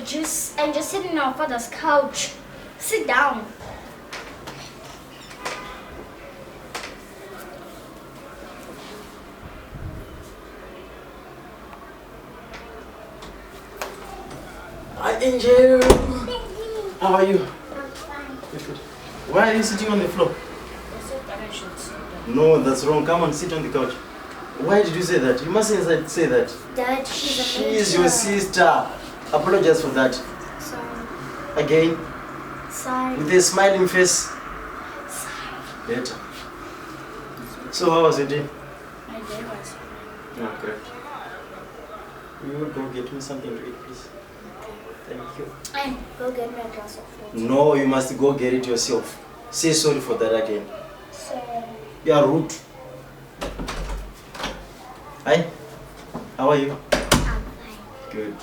juice and just sit on our father's couch. Sit down. Hi, Angel. How are you? I'm fine. Good. Why are you sitting on the floor? I said that I should sit down. No, that's wrong. Come on, sit on the couch. Why did you say that? You mustn't say that. Dad, she's a She is your sister. Apologize for that. Sorry. Again, Sorry. with a smiling face. Better. So how was your day? My day was fine. Oh, great. You will go get me something to eat, please. Thank you. And go get me a glass of water. No, you must go get it yourself. Say sorry for that again. Sorry. You are rude. Hi. How are you? I'm fine. Good.